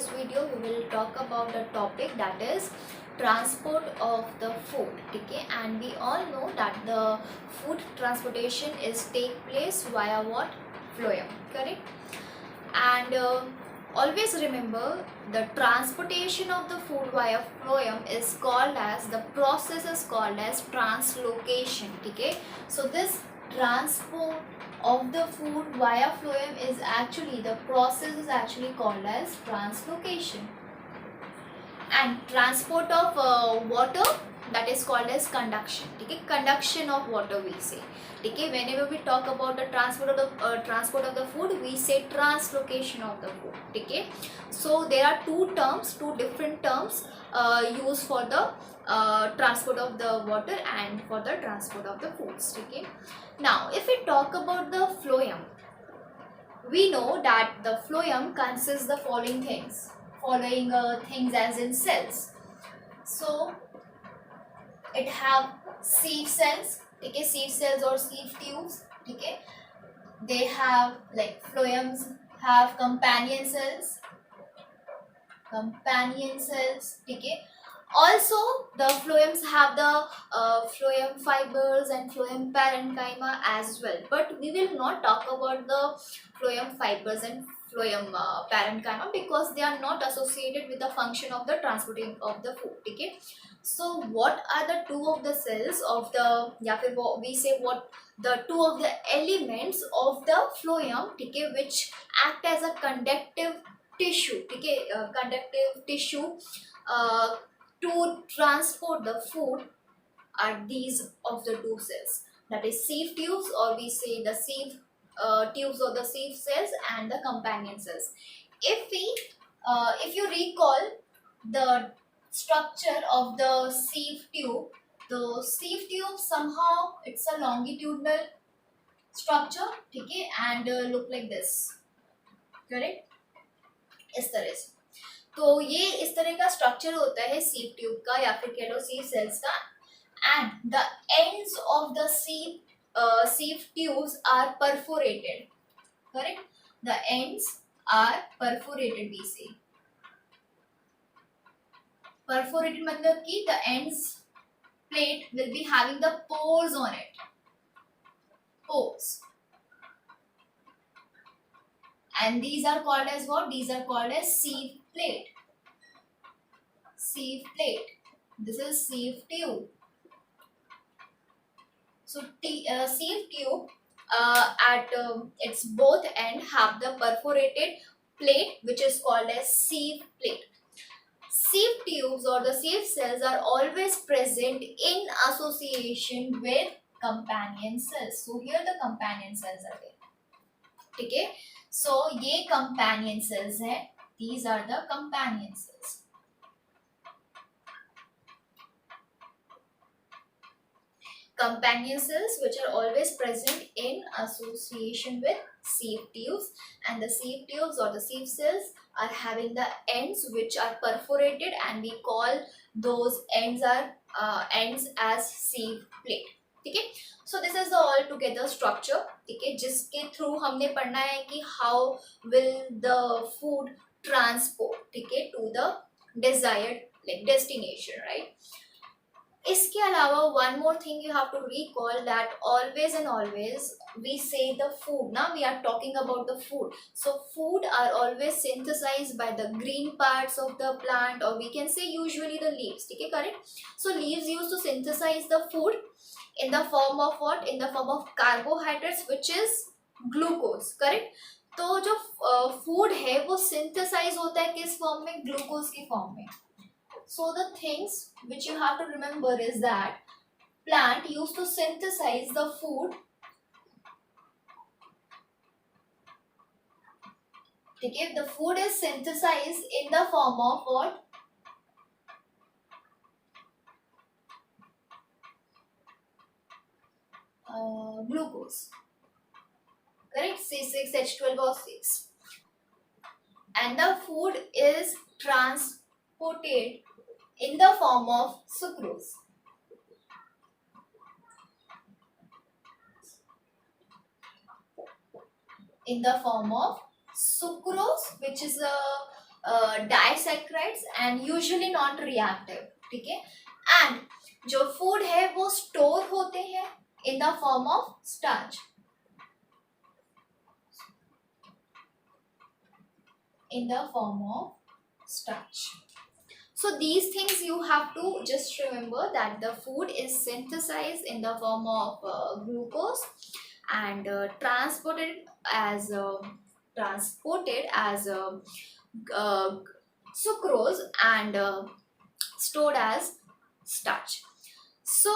this video we will talk about the topic that is transport of the food. Okay, and we all know that the food transportation is take place via what? Phloem, correct? And always remember, the transportation of the food via phloem is called as, the process is called as translocation. Okay, so this transport of the food via phloem is actually, the process is actually called as translocation. And transport of water, that is called as conduction. Okay, conduction of water we say. Okay, whenever we talk about the transport of the food, we say translocation of the food. Okay, so there are two different terms used for the transport of the water and for the transport of the foods. Okay, now if we talk about the phloem, we know that the phloem consists the following things, as in cells. So it have sieve cells, okay, sieve cells or sieve tubes, okay. They have, like, phloems have companion cells, okay. Also the phloems have the phloem fibers and phloem parenchyma as well, but we will not talk about the phloem fibers and phloem parenchyma because they are not associated with the function of the transporting of the food. Okay, so what are the two of the cells of the, we say what, the two of the elements of the phloem, okay, which act as a conductive tissue, okay, to transport the food, are these of the two cells, that is sieve tubes, or we say the sieve tubes or the sieve cells, and the companion cells. If you recall the structure of the sieve tube, the sieve tube somehow it's a longitudinal structure, okay, and look like this, correct, इस तरह से. तो ये इस तरह का structure होता है सीव ट्यूब का, या फिर कह लो सीव सेल्स का. And the ends of the sieve tubes are perforated, correct, the ends are perforated, we say perforated मतलब कि the ends plate will be having the pores on it, pores, and these are called as what? These are called as sieve plate. Sieve plate. This is sieve tube. So sieve tube at its both end have the perforated plate, which is called as sieve plate. Sieve tubes or the sieve cells are always present in association with companion cells. So here the companion cells are there. Okay. So ये companion cells है, these are the companion cells. Companion cells which are always present in association with sieve tubes, and the sieve tubes or the sieve cells are having the ends which are perforated, and we call those ends as sieve plate. ठीक है, so this is the all together structure, ठीक है, जिसके through हमने पढ़ना है कि how will the food transport, ठीक है, to the desired like destination, right. इसके अलावा one more thing you have to recall, that always and always we say the food, now we are talking about the food, so food are always synthesized by the green parts of the plant, or we can say usually the leaves, okay, correct. So leaves used to synthesize the food in the form of what? In the form of carbohydrates, which is glucose, correct. तो जो food है वो synthesize होता है किस form में? Glucose की form में. So the things which you have to remember is that plant used to synthesize the food. Okay, the food is synthesized in the form of what? Glucose. Correct, C6H12O6. And the food is transported in the form of sucrose. In the form of sucrose, which is a disaccharides and usually not reactive, ठीक है। And जो food है वो store होते हैं in the form of starch, in the form of starch. So these things you have to just remember, that the food is synthesized in the form of glucose and transported as sucrose and stored as starch. So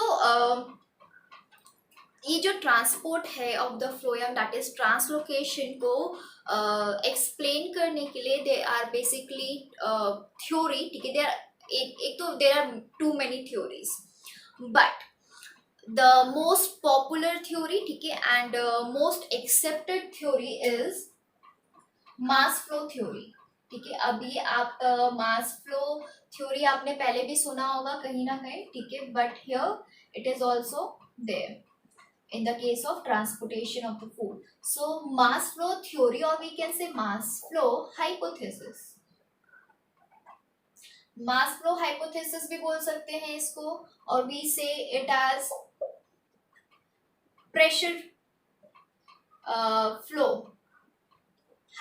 ये जो transport है of the phloem, that is translocation को explain करने के लिए they are basically theory, ठीक है। दे are एक तो there are too many theories, but the most popular theory, ठीक है, and most accepted theory is mass flow theory, ठीक है। अभी आप मास फ्लो थ्योरी आपने पहले भी सुना होगा कहीं ना कहीं, ठीक है, but here it is also there in the case of transportation of the food. So mass flow theory, or we can say mass flow hypothesis. Mass flow hypothesis भी बोल सकते हैं इसको, और we say it as pressure flow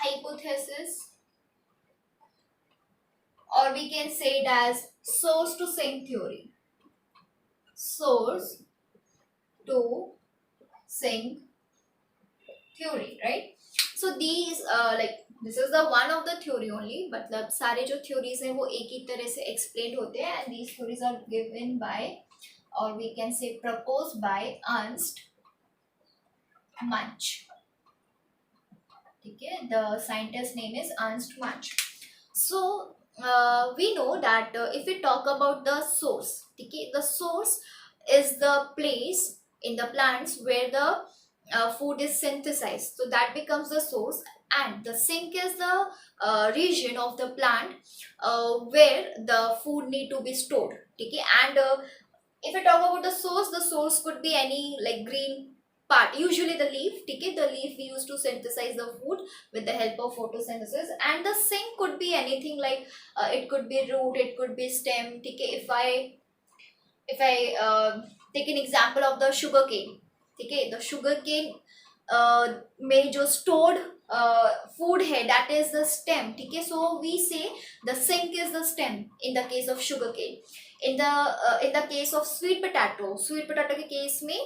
hypothesis, or we can say it as source to sink theory. Source to sink theory, right? So these like this is the one of the theory only, मतलब सारे जो theories हैं वो एक ही तरह से explained होते हैं, and these theories are given by, or we can say proposed by Ernst Munch, ठीक है। The scientist name is Ernst Munch. So we know that if we talk about the source, ठीक है, the source is the place in the plants where the food is synthesized, so that becomes the source, and the sink is the region of the plant where the food need to be stored, okay. And if we talk about the source could be any like green part, usually the leaf, okay. The leaf we use to synthesize the food with the help of photosynthesis, and the sink could be anything like it could be root, it could be stem, okay. If I take an example of the sugar cane, ठीक है, the sugar cane में जो stored food है, that is the stem, ठीक है। So we say the sink is the stem in the case of sugar cane. In the case of sweet potato के case में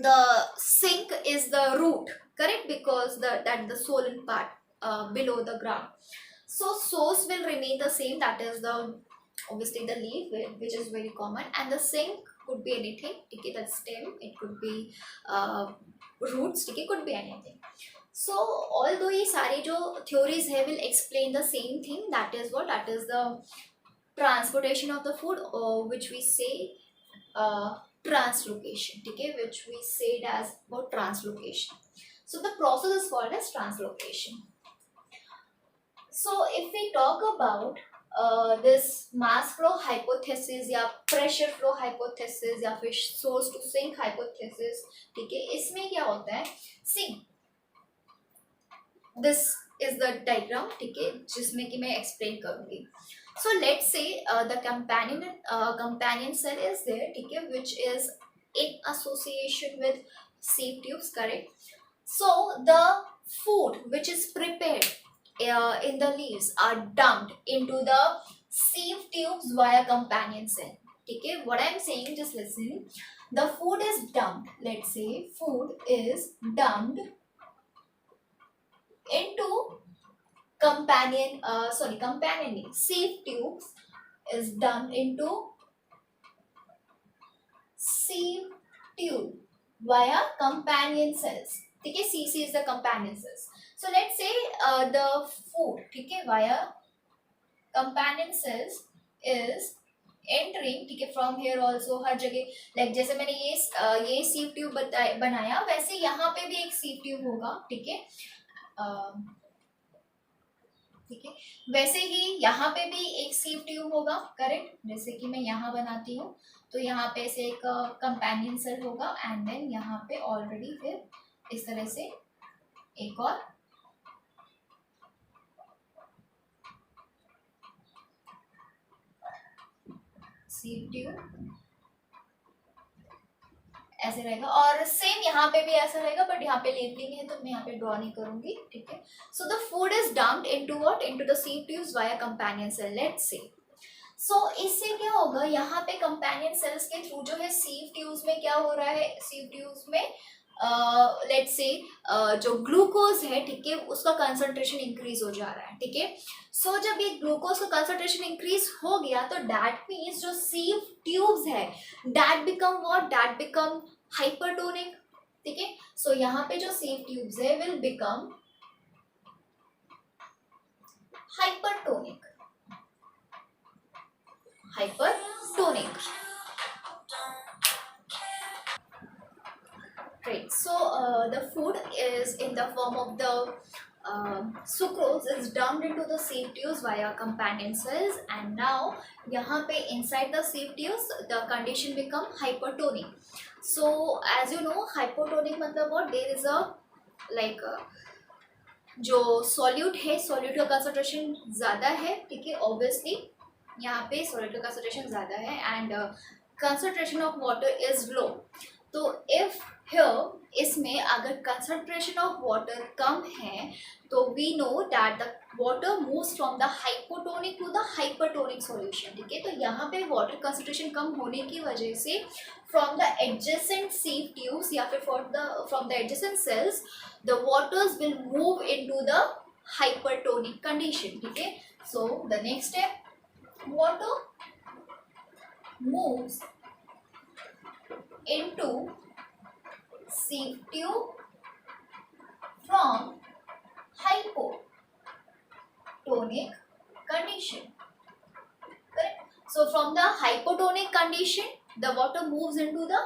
the sink is the root, correct, because that the swollen part below the ground. So source will remain the same, that is the obviously the leaf, which is very common, and the sink could be anything, okay. The stem, it could be roots, okay, could be anything. So although ये सारे जो theories है will explain the same thing, that is what, that is the transportation of the food, or which we say translocation, okay, which we say it as about translocation. So the process is called as translocation. So if we talk about this mass flow hypothesis या pressure flow hypothesis या फिर source to sink hypothesis, ठीक है, इसमें क्या होता है, see this is the diagram, ठीक है, जिसमें कि मैं explain करूँगी. So let's say the companion cell is there, ठीक है, which is in association with sieve tubes, correct. So the food which is prepared in the leaves are dumped into the sieve tubes via companion cell, ठीक है. What I am saying, just listen. The food is dumped. Let's say food is dumped into companion sieve tubes is dumped into sieve tube via companion cells, ठीक है. CC is the companion cells. So let's say the food, ठीक है, via companion cells is entering, ठीक है, from here also, हर जगह, like जैसे मैंने ये sieve tube बनाया, वैसे यहाँ पे भी एक sieve tube होगा, ठीक है, ठीक है. वैसे ही यहाँ पे भी एक sieve tube होगा, करेक्ट. जैसे कि मैं यहाँ बनाती हूँ, तो यहाँ पे से एक कंपेनियन सेल होगा, एंड देन यहाँ पे ऑलरेडी फिर इस तरह से एक और सीव ट्यूब ऐसे रहेगा, और सेम यहाँ पे भी ऐसा रहेगा, बट यहाँ पे लेबलिंग है तो मैं यहाँ पे ड्रॉ नहीं करूंगी, ठीक है। So the food is dumped into what, into the sieve tubes via companion cell, let's say. So इससे क्या होगा, यहाँ पे कंपेनियन सेल्स के थ्रू जो है सीव ट्यूब्स में क्या हो रहा है, सीव ट्यूब्स में लेट्स से जो ग्लूकोज है, ठीक है, उसका कंसंट्रेशन इंक्रीज हो जा रहा है, ठीक है। सो जब ये ग्लूकोज का कंसंट्रेशन इंक्रीज हो गया तो दैट मीन्स जो सीव ट्यूब्स है that become what, that become hypertonic, ठीक है। सो यहाँ पे जो सीव ट्यूब्स है will become hypertonic, hypertonic. Great. So the food is in the form of the sucrose is dumped into the sieve tubes via companion cells, and now यहाँ पे inside the sieve tubes the condition become hypertonic. So as you know hypertonic मतलब what, there is a like जो solute है, solute का concentration ज़्यादा है, ठीक है, obviously यहाँ पे solute का concentration ज़्यादा है and concentration of water is low. तो इफ हियर इसमें अगर कंसंट्रेशन ऑफ वाटर कम है तो we know that the water moves from the hypotonic to the hypertonic solution, ठीक है। तो यहाँ पे वाटर कंसंट्रेशन कम होने की वजह से from the adjacent sieve tubes या फिर from the adjacent sales the waters will move into the hypertonic condition, ठीक है। So the next step, water moves into sieve tube from hypotonic condition, correct. So from the hypotonic condition the water moves into the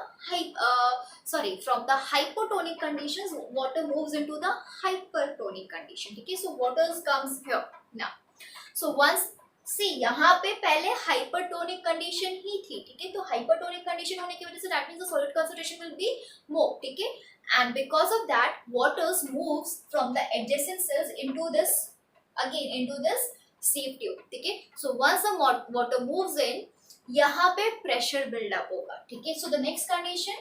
from the hypotonic conditions water moves into the hypertonic condition, okay. So water comes here now. So once सी यहाँ पे पहले hypertonic condition ही थी, ठीक है। तो hypertonic condition होने की वजह से that means the solid concentration will be more, ठीक है, and because of that waters moves from the adjacent cells into this again into this sieve tube, ठीक है। So once the water moves in यहाँ पे pressure build up होगा, ठीक है। So the next condition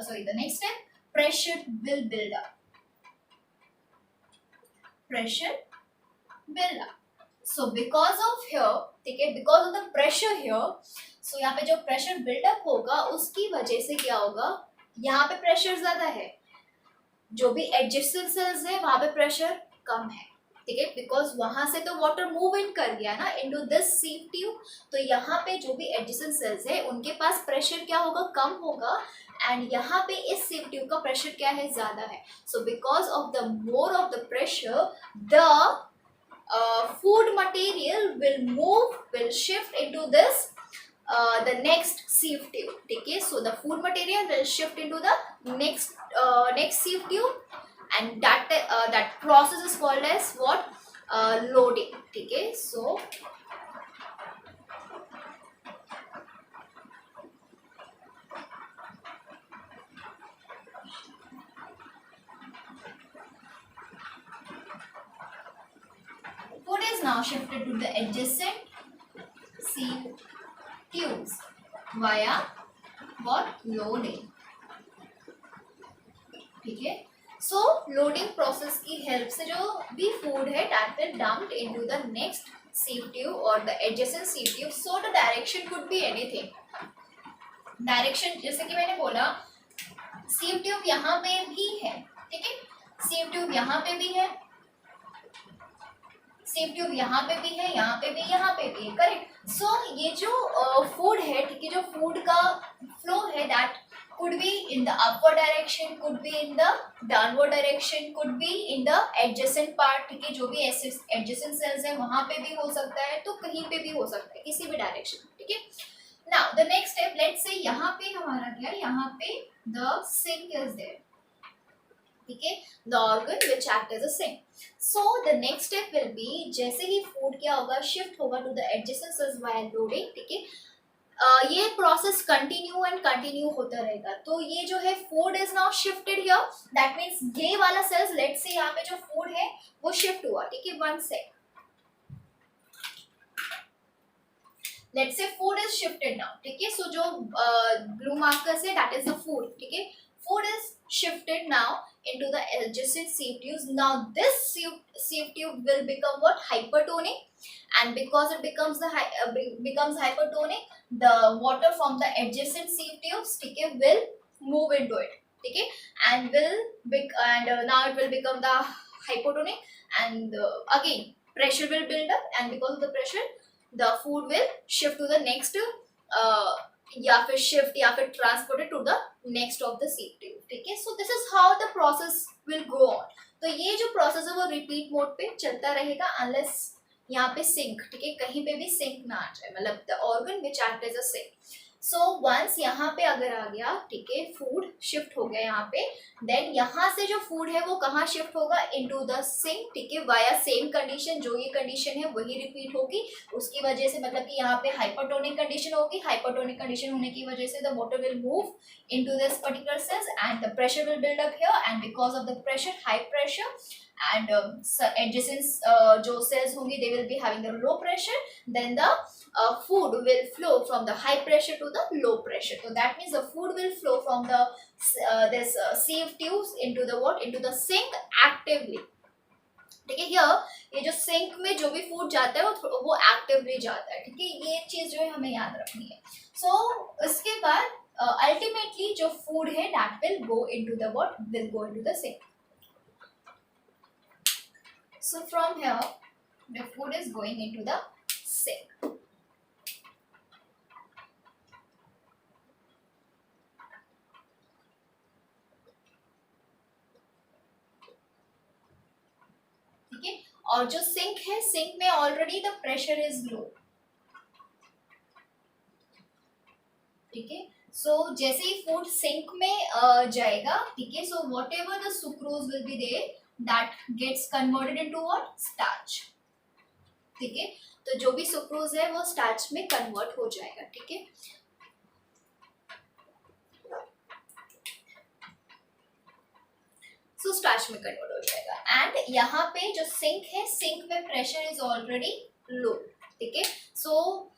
the next step, pressure will build up, pressure build up. So because of here, ठीक है, because of the pressure here, so यहाँ पे जो pressure build up होगा उसकी वजह से क्या होगा, यहाँ पे pressure ज़्यादा है, जो भी adjacent cells है वहाँ पे pressure कम है, ठीक है, because वहाँ से तो water move in कर गया ना into this sieve tube, तो यहाँ पे जो भी adjacent cells है उनके पास pressure क्या होगा, कम होगा, and यहाँ पे इस sieve tube का pressure क्या है, ज़्यादा है। So because of the more of the pressure, the food material will shift into this the next sieve tube, ठीक है। So the food material will shift into the next sieve tube, and that process is called as what, loading, ठीक है। So food is now shifted to the adjacent sieve tubes via what, loading, ठीक है। सो loading process की help से जो भी food है that will dumped into the next sieve tube or the adjacent sieve tube. So the direction could be anything. Direction जैसे कि मैंने बोला sieve tube यहाँ पे भी है, ठीक है, sieve tube यहाँ पे भी है, sieve tube यहाँ पे भी है, यहाँ पे भी, यहाँ पे भी है, करेक्ट। सो ये जो फूड है, ठीक है, जो फूड का फ्लो है that could be in the upward direction, could be in the downward direction, could be in the adjacent part, ठीक है, जो भी adjacent cells है वहाँ पे भी हो सकता है, तो कहीं पे भी हो सकता है, किसी भी डायरेक्शन, ठीक है। Now the next step, let's say यहाँ पे हमारा क्या है, यहाँ पे the sink is there, ठीक है, the organ which act as a sink. So the next step will be, जैसे ही food क्या होगा, shift होगा to the adjacent cells via loading, ठीक है, ये प्रोसेस कंटिन्यू एंड कंटिन्यू होता रहेगा। तो ये जो है food is now shifted here, that means ये वाला सेल्स, लेट्स से यहाँ पे जो फूड है वो शिफ्ट हुआ, ठीक है, one sec. Let's say food is shifted now, ठीक है. सो जो ब्लू मार्कर्स है दैट इज द फूड, ठीक है. Food is shifted now into the adjacent sieve tubes. Now this sieve tube will become what? Hypertonic, and because it becomes becomes hypertonic, the water from the adjacent sieve tubes, okay, will move into it, okay, and now it will become the hypotonic, and again pressure will build up, and because of the pressure the food will shift to the next या फिर shift या फिर transported to the next of the sieve tube, ठीक है. So this is how the process will go on. तो ये जो process है वो रिपीट मोड पे चलता रहेगा अनलेस यहाँ पे सिंक, ठीक है, कहीं पे भी सिंक ना आ जाए, मतलब the organ which act as a sink. So once यहाँ पे अगर आ गया, ठीक है, फूड शिफ्ट हो गया यहाँ पे, देन यहाँ से जो फूड है वो कहाँ शिफ्ट होगा? इनटू द सिंक, ठीक है, वाया सेम कंडीशन. जो ये कंडीशन है वही रिपीट होगी. उसकी वजह से मतलब कि यहाँ पे हाइपरटोनिक कंडीशन होगी. हाइपरटोनिक कंडीशन होने की वजह से the water will move into this particular cells and the pressure will build up here, and because of the pressure, high pressure, and adjacent जो cells होंगी they will be having the low pressure, then the food will flow from the high pressure to the low pressure. So that means the food will flow from the this sieve tubes into the what? Into the sink actively, ठीक है. ये जो sink में जो भी food जाता है वो एक्टिवली जाता है, ठीक है. ये चीज जो है हमें याद रखनी है. सो इसके बाद अल्टीमेटली जो फूड है that will go into the what? Will go into the sink. So from here, the food is going into the sink. ठीक है. और जो सिंक है, सिंक में already the pressure is low, ठीक है. सो जैसे ही फूड सिंक में जाएगा, ठीक है, so whatever the sucrose will be there that gets converted into what? Starch, ठीक है. तो जो भी सुक्रोज है वो स्टार्च में कन्वर्ट हो जाएगा, ठीक है. सो स्टार्च में कन्वर्ट हो जाएगा. एंड यहाँ पे जो सिंक है, सिंक में प्रेशर इज ऑलरेडी लो, ठीक है. सो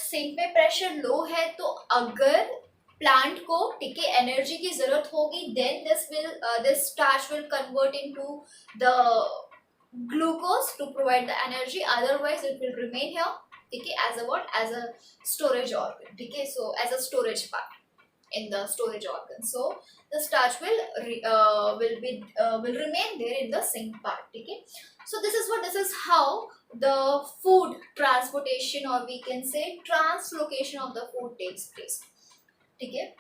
सिंक में प्रेशर लो है, तो अगर प्लांट को, ठीक है, एनर्जी की जरूरत होगी, then this starch will convert into the glucose to provide the energy. Otherwise it will remain here, ठीक है, as a what? As a storage organ, ठीक है. So as a storage part in the storage organ. So the starch will remain there in the sink part, okay. So this is how the food transportation, or we can say translocation of the food takes place, okay.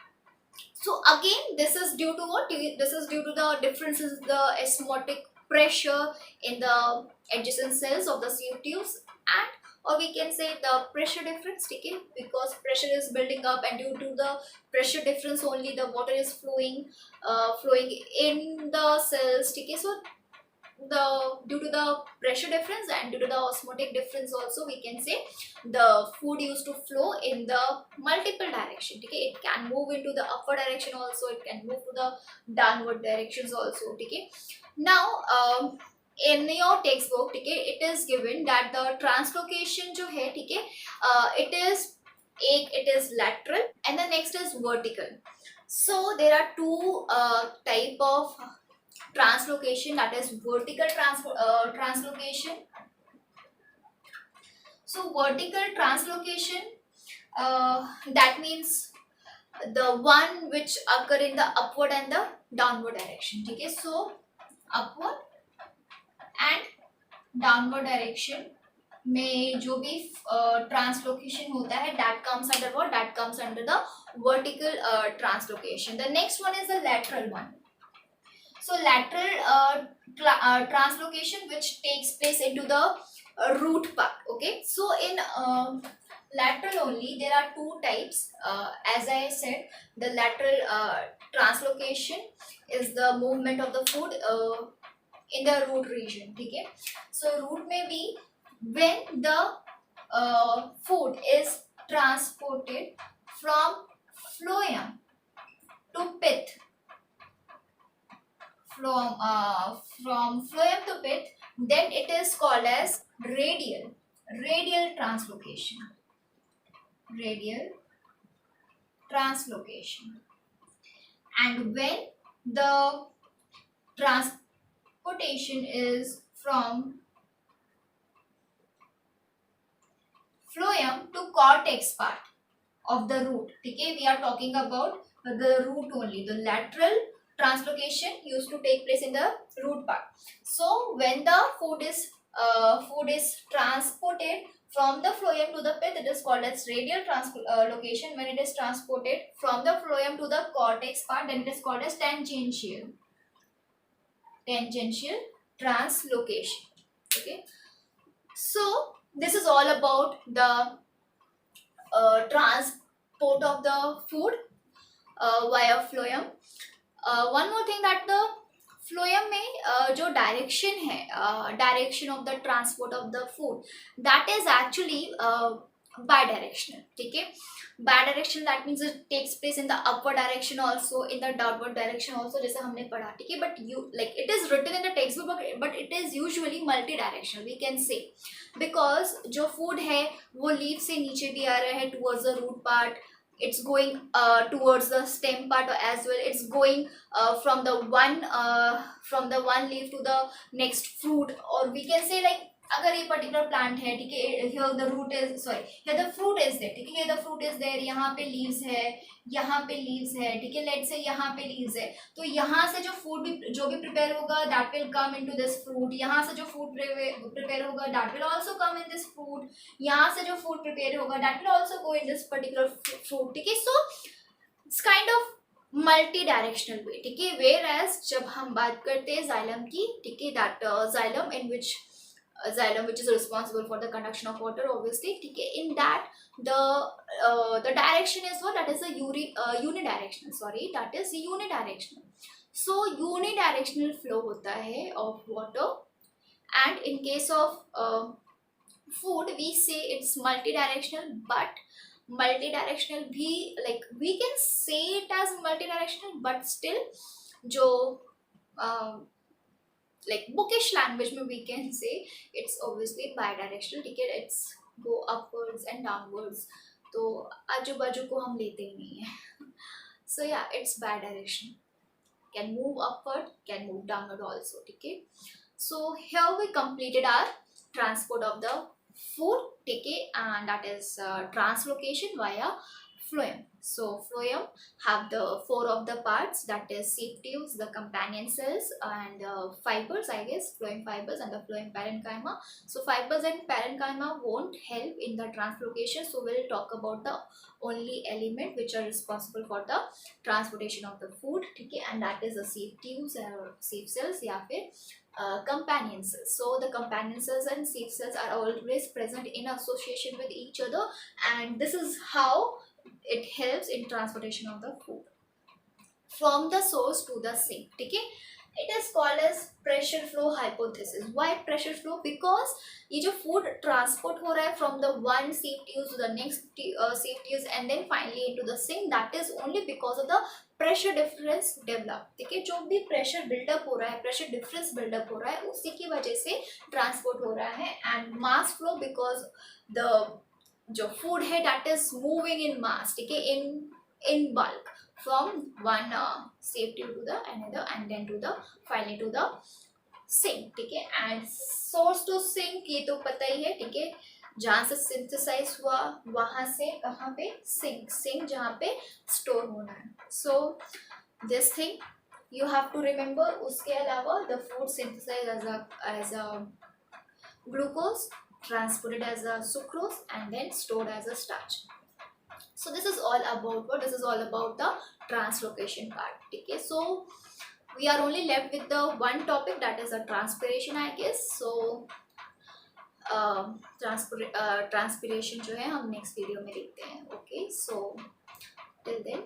So again this is due to what? This is due to the differences in the osmotic pressure in the adjacent cells of the sieve tubes, and or we can say the pressure difference, okay, because pressure is building up, and due to the pressure difference only the water is flowing in the cells, okay. So due to the pressure difference and due to the osmotic difference also, we can say the food used to flow in the multiple direction, okay. It can move into the upward direction also, it can move to the downward directions also, okay. Now in your textbook, ठीक है, it is given that the translocation जो है, ठीक है, it is lateral and the next is vertical. So there are two type of translocation, that is vertical translocation. So vertical translocation, that means the one which occur in the upward and the downward direction, ठीक है. So upward and downward direction में जो भी translocation होता है, that comes under what? That comes under the vertical translocation. The next one is the lateral one. So lateral translocation which takes place into the root part, okay. So in lateral only there are two types, as I said, the lateral translocation is the movement of the food in the root region, ठीक है. So root में भी when the food is transported from phloem to pith, from phloem to pith, then it is called as radial translocation. radial translocation. And when the transportation is from phloem to cortex part of the root, okay, we are talking about the root only. The lateral translocation used to take place in the root part. So when the food is transported from the phloem to the pith, it is called as radial translocation. When it is transported from the phloem to the cortex part, then it is called as tangential translocation. Okay, so this is all about the transport of the food via phloem. One more thing that the phloem में जो direction है, direction of the transport of the food, that is actually bidirectional. ठीक है, bi direction that means it takes place in the upward direction also, in the downward direction also, जैसे हमने पढ़ा. ठीक है, but you like it is written in the textbook, but it is usually multidirectional we can say, because जो food है वो leaf से नीचे भी आ रहा है towards the root part, it's going towards the stem part as well, it's going from the one leaf to the next fruit, or we can say like अगर ये पर्टिकुलर प्लांट है, ठीक है, here the root is sorry here the fruit is there, ठीक है, here the fruit is there, यहाँ पे leaves है, यहाँ पे leaves है, ठीक है, let's say यहाँ पे leaves है, तो यहाँ से जो फूड भी जो भी प्रिपेयर होगा that will come into this fruit, यहाँ से जो फूड प्रिपेयर होगा that will also come in this fruit, यहाँ से जो फूड प्रिपेयर होगा that will also go in this particular fruit. ठीक है, so it's kind of multi directional way. ठीक है, वेयर एज जब हम बात करते हैं जाइलम की, ठीक है, that xylem in which xylem which is responsible for the conduction of water obviously, ठीक है, in that the direction is what, that is a unidirectional, sorry, that is unidirectional. So unidirectional flow होता है of water, and in case of food we say it's multidirectional, but multidirectional भी like we can say it as multidirectional, but still जो like bookish language में we can say it's obviously bidirectional. ठीक है, it's go upwards and downwards, तो आजू बाजू को हम लेते ही नहीं है. So yeah, it's bidirectional, can move upward, can move downward also. ठीक है, so here we completed our transport of the food, ठीक है, and that is translocation via phloem. So phloem have the four of the parts, that is seed tubes, the companion cells, and fibers, I guess, phloem fibers and the phloem parenchyma. So fibers and parenchyma won't help in the translocation, so we'll talk about the only element which are responsible for the transportation of the food, ठीक है, and that is the seed tubes or seed cells या फिर companion cells. So the companion cells and seed cells are always present in association with each other, and this is how it helps in transportation of the food from the source to the sink. ठीक है, it is called as pressure flow hypothesis. Why pressure flow? Because ये जो food transport हो रहा है from the one sieve tube to the next sieve tube and then finally into the sink, that is only because of the pressure difference develop. ठीक है, जो भी pressure buildup हो रहा है, pressure difference buildup हो रहा है, उसी की वजह से transport हो रहा है. And mass flow because the जो फूड है that is moving in mass, ठीक है, in bulk from one safe tube to the another and then to the finally to the sink. ठीक है, and source to sink ये तो पता ही है. ठीक है, जहाँ से सिंथेसाइज हुआ वहाँ से कहाँ पे सिंक जहाँ पे स्टोर होना है. So this thing you have to remember. उसके अलावा the food synthesized as a glucose, transported as a sucrose, and then stored as a starch. So this is all about what? This is all about the translocation part. Okay, so we are only left with the one topic, that is a transpiration, I guess. So transpiration जो है हम next video में देखते हैं. Okay, so till then